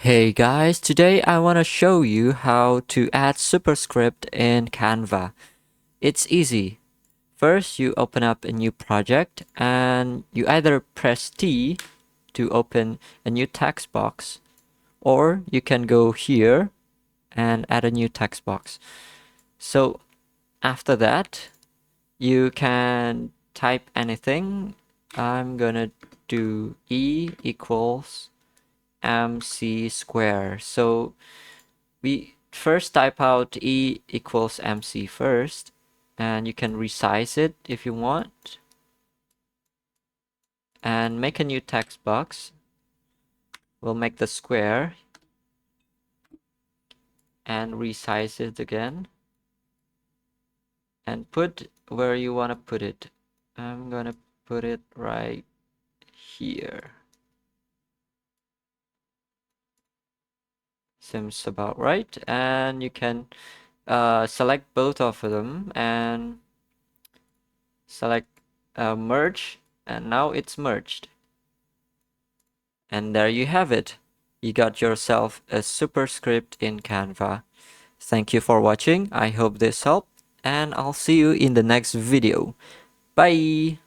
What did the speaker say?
Hey guys, today I want to show you how to add Superscript in Canva. It's easy. First, you open up a new project and you either press T to open a new text box, or you can go here and add a new text box. So after that, you can type anything. I'm gonna do E equals MC square. So we first type out E equals MC first, and you can resize it if you want, and make a new text box. We'll make the square and resize it again, and put where you want to put it. I'm gonna put it right here. Seems about right. And you can select both of them and select merge, and now it's merged. And there you have it. You got yourself a superscript in Canva. Thank you for watching. I hope this helped, and I'll see you in the next video. Bye!